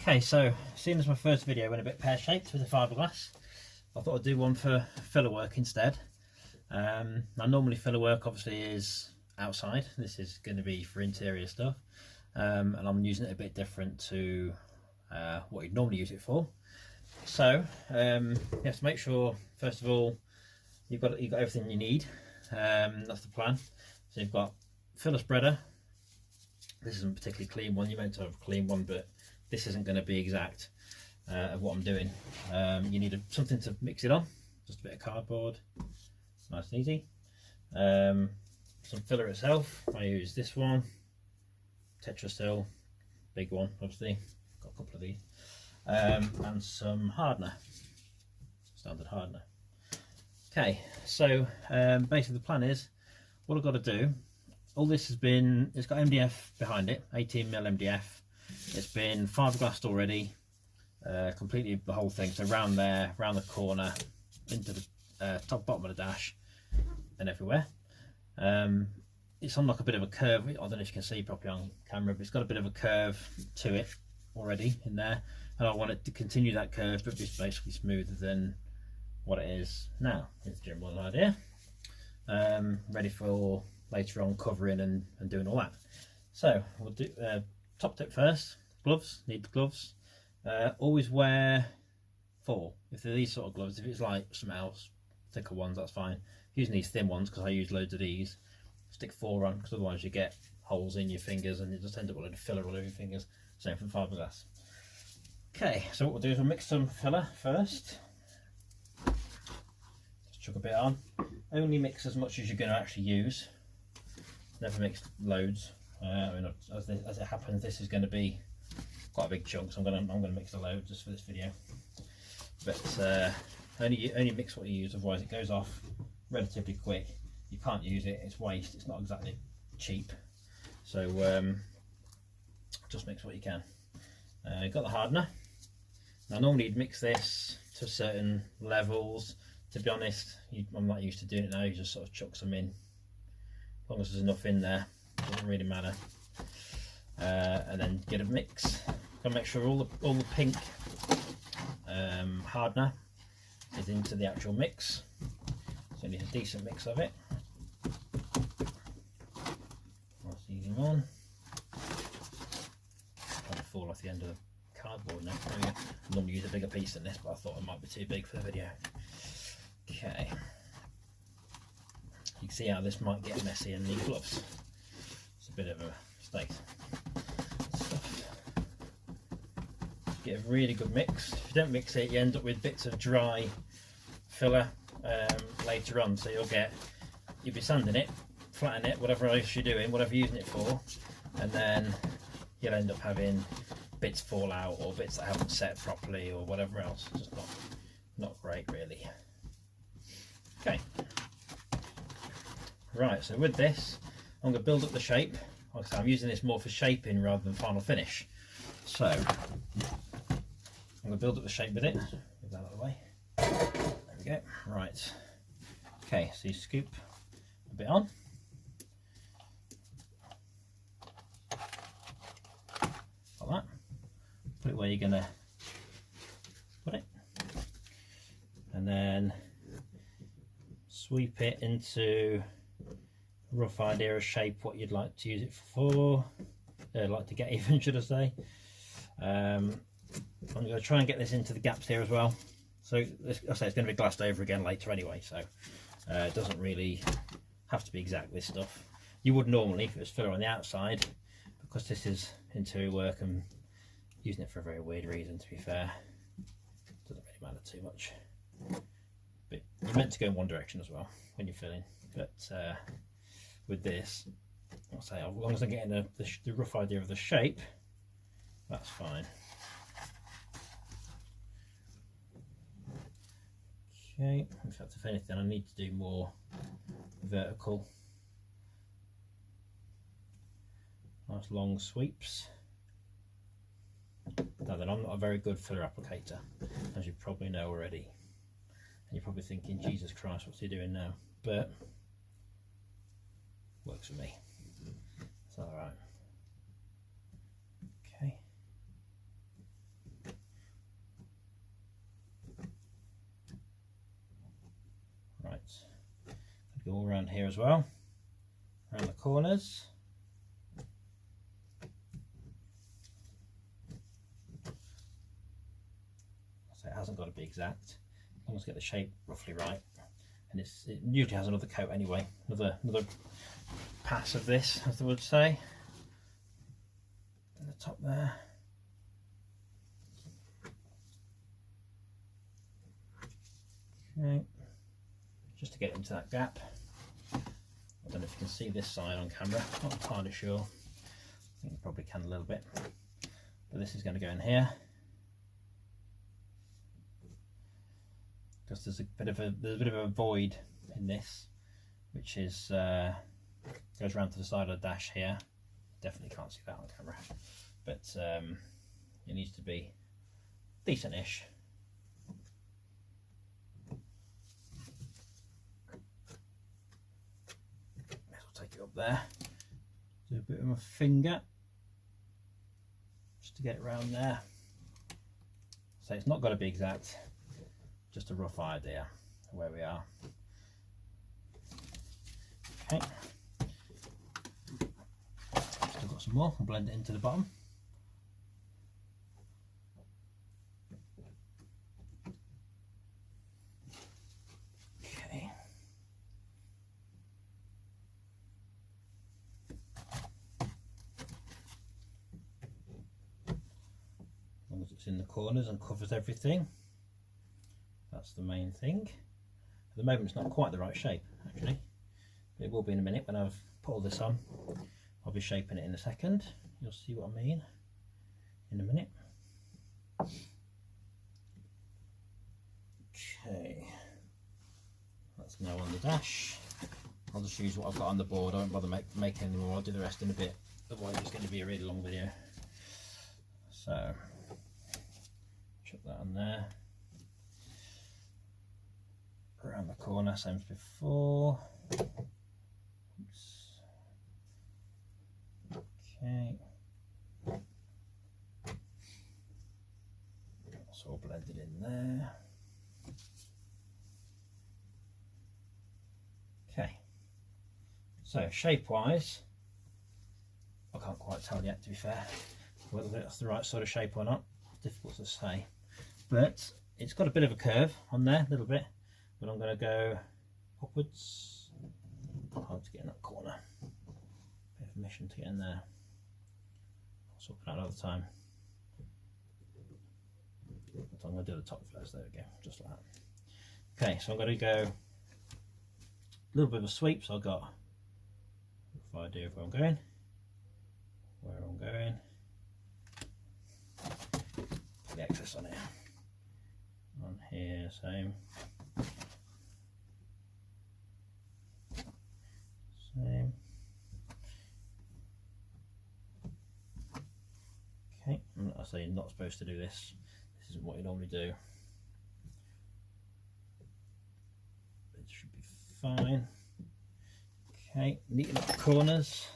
Okay, so seeing as my first video went a bit pear-shaped with the fiberglass, I thought I'd do one for filler work instead. Now normally filler work obviously is outside. This is going to be for interior stuff, and I'm using it a bit different to what you'd normally use it for. So you have to make sure first of all you've got everything you need. That's the plan. So you've got filler spreader. This isn't a particularly clean one. You're meant to have a clean one, but this isn't going to be exact of what I'm doing. You need something to mix it on, just a bit of cardboard, nice and easy. Some filler itself, I use this one, Tetrasil, big one obviously, got a couple of these, and some hardener, standard hardener. Okay, so basically the plan is, what I've got to do, all this has been, it's got MDF behind it, 18mm MDF. It's been fiberglassed already, completely the whole thing. So round there, round the corner, into the top bottom of the dash, and everywhere. It's on like a bit of a curve. I don't know if you can see properly on camera, but it's got a bit of a curve to it already in there, and I want it to continue that curve, but be basically smoother than what it is now. It's the general idea. Ready for later on covering and doing all that. So we'll do top tip first. Gloves, need the gloves. Always wear 4 if they're these sort of gloves. If it's like something else, thicker ones, that's fine. Using these thin ones because I use loads of these, stick 4 on because otherwise you get holes in your fingers and it just ends up with a filler all over your fingers. Same for fiberglass. Okay, so what we'll do is we'll mix some filler first. Just chuck a bit on. Only mix as much as you're going to actually use. Never mix loads. I mean, as it happens, this is going to be quite a big chunk, so I'm going to mix a load just for this video. But only mix what you use, otherwise it goes off relatively quick. You can't use it; it's waste. It's not exactly cheap. So just mix what you can. You've got the hardener. Now normally you'd mix this to certain levels. To be honest, I'm not used to doing it now. You just sort of chuck some in. As long as there's enough in there, it doesn't really matter. And then get a mix. Gotta make sure all the pink hardener is into the actual mix. So you need a decent mix of it. That's easy one. Trying to fall off the end of the cardboard now. I normally use a bigger piece than this, but I thought it might be too big for the video. Okay. You can see how this might get messy in the gloves. It's a bit of a mistake. Get a really good mix. If you don't mix it, you end up with bits of dry filler later on. So you'll be sanding it, flattening it, whatever else you're doing, whatever you're using it for, and then you'll end up having bits fall out or bits that haven't set properly or whatever else. Just not great really. Okay. Right, so with this, I'm going to build up the shape. Like I say, I'm using this more for shaping rather than final finish. So, I'm going to build up the shape with it. Move that out of the way. There we go. Right. Okay, so you scoop a bit on. Like that. Put it where you're going to put it. And then sweep it into rough idea of shape what you'd like to use it for, like to get even, should I say. I'm going to try and get this into the gaps here as well. So I say it's going to be glassed over again later anyway, so it doesn't really have to be exact, this stuff. You would normally if it was filler on the outside, because this is interior work and using it for a very weird reason, to be fair. Doesn't really matter too much. But you're meant to go in one direction as well when you're filling, but with this, I'll say, as long as I'm getting the rough idea of the shape, that's fine. Okay, in fact, if anything, I need to do more vertical. Nice long sweeps. Now then, I'm not a very good filler applicator, as you probably know already. And you're probably thinking, Jesus Christ, what's he doing now? But works for me. It's alright. Okay. Go all around here as well, around the corners. So it hasn't got to be exact, as long as I get the shape roughly right. And it usually has another coat anyway, another pass of this, as they would say. At the top there. Okay, just to get into that gap. I don't know if you can see this side on camera, not entirely sure. I think you probably can a little bit. But this is going to go in here. Because there's a bit of a void in this, which is goes around to the side of the dash here. Definitely can't see that on camera, but it needs to be decent-ish. Take it up there, do a bit with my finger just to get it around there. So it's not got to be exact, just a rough idea of where we are. Okay, still got some more, I'll blend it into the bottom. It's in the corners and covers everything. That's the main thing. At the moment it's not quite the right shape actually, but it will be in a minute when I've put all this on. I'll be shaping it in a second. You'll see what I mean in a minute. Okay, that's now on the dash. I'll just use what I've got on the board. I won't bother making any more. I'll do the rest in a bit, otherwise it's going to be a really long video. So chuck that on there. Around the corner, same as before. Oops. Okay. That's all blended in there. Okay. So shape-wise, I can't quite tell yet, to be fair, whether that's the right sort of shape or not. It's difficult to say. But it's got a bit of a curve on there, a little bit, but I'm going to go upwards. Hard to get in that corner. Bit of mission to get in there. I'll sort it out another time. So I'm going to do the top first. There we go, just like that. Okay, so I'm going to go a little bit of a sweep. So I've got a rough idea of where I'm going. Put the excess on here. On here, same. Okay, I say you're not supposed to do this. This isn't what you normally do. It should be fine. Okay, neaten up the corners.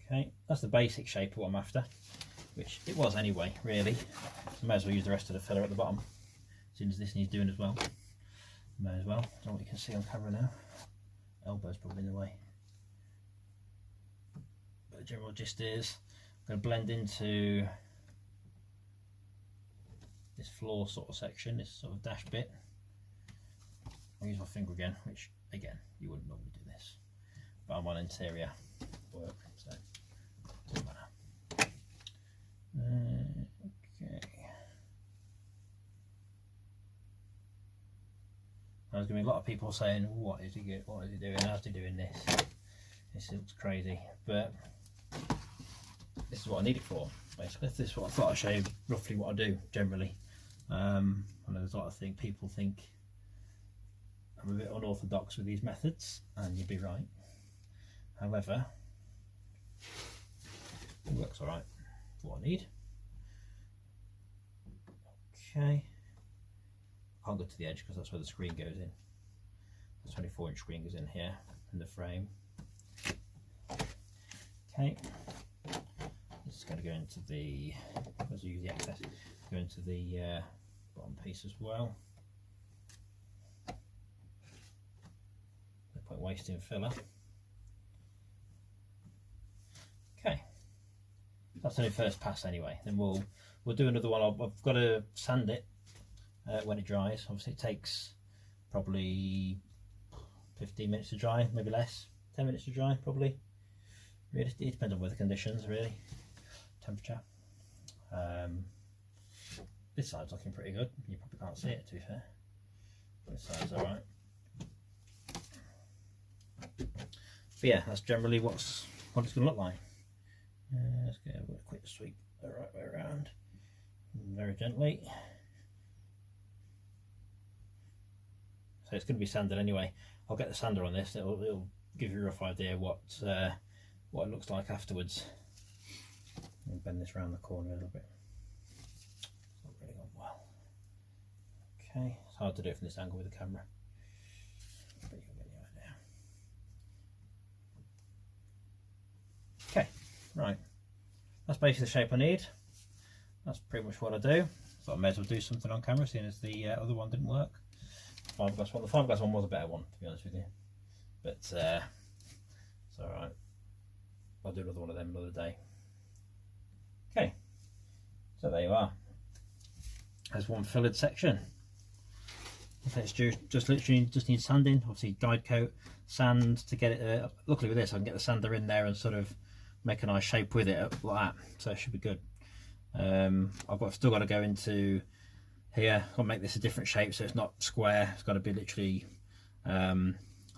Okay, that's the basic shape of what I'm after, which it was anyway, really. So may as well use the rest of the filler at the bottom, as soon as this needs doing as well. May as well. I don't know what you can see on camera now. Elbow's probably in the way. But the general gist is, I'm going to blend into this floor sort of section, this sort of dash bit. I'll use my finger again, which again, you wouldn't normally do this. But I'm on interior work, so it doesn't matter. Okay. There's going to be a lot of people saying, what is he doing, how's he doing this? This looks crazy, but this is what I need it for, basically. This is what I thought I'd show you roughly what I do, generally. I know there's a lot of people think I'm a bit unorthodox with these methods, and you'd be right. However, it works alright for what I need. Okay. I'll go to the edge because that's where the screen goes in. The 24-inch screen goes in here in the frame. Okay. This is going to go into the, as you use the excess, go into the bottom piece as well. No point wasting filler. Okay, that's only first pass anyway. Then we'll do another one. I've got to sand it when it dries. Obviously it takes probably 15 minutes to dry, maybe less, 10 minutes to dry probably. Really, it depends on weather conditions, really, temperature. This side's looking pretty good. You probably can't see it, to be fair. This side's all right. But yeah, that's generally what it's going to look like. Let's get a quick sweep the right way around, very gently. So it's going to be sanded anyway. I'll get the sander on this. It'll give you a rough idea what it looks like afterwards. I'll bend this around the corner a little bit. It's not really gone well. Okay, it's hard to do from this angle with the camera. But you'll get the idea. Okay, right. That's basically the shape I need. That's pretty much what I do. So I may as well do something on camera, seeing as the other one didn't work. Fiberglass one. The fiberglass one was a better one, to be honest with you. But it's alright. I'll do another one of them another day. Okay, so there you are. There's one fillered section. It's just literally just needs sanding. Obviously guide coat, sand to get it. Luckily with this I can get the sander in there and sort of make a nice shape with it like that. So it should be good. I've still got to go into here. I'll make this a different shape so it's not square. It's got to be literally like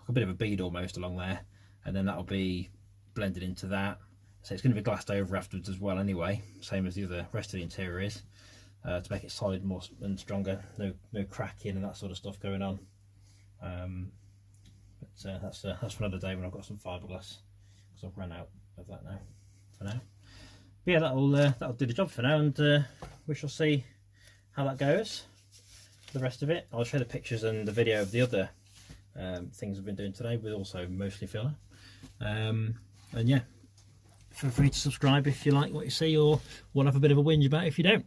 a bit of a bead almost along there, and then that'll be blended into that. So it's going to be glassed over afterwards as well anyway, same as the other rest of the interior is, to make it solid more and stronger. No cracking and that sort of stuff going on. But that's for another day when I've got some fiberglass, because I've run out of that now for now. But yeah, that'll do the job for now, and we shall see how that goes for the rest of it. I'll show the pictures and the video of the other things I've been doing today, with also mostly filler. And yeah, feel free to subscribe if you like what you see, or want to have a bit of a whinge about it if you don't.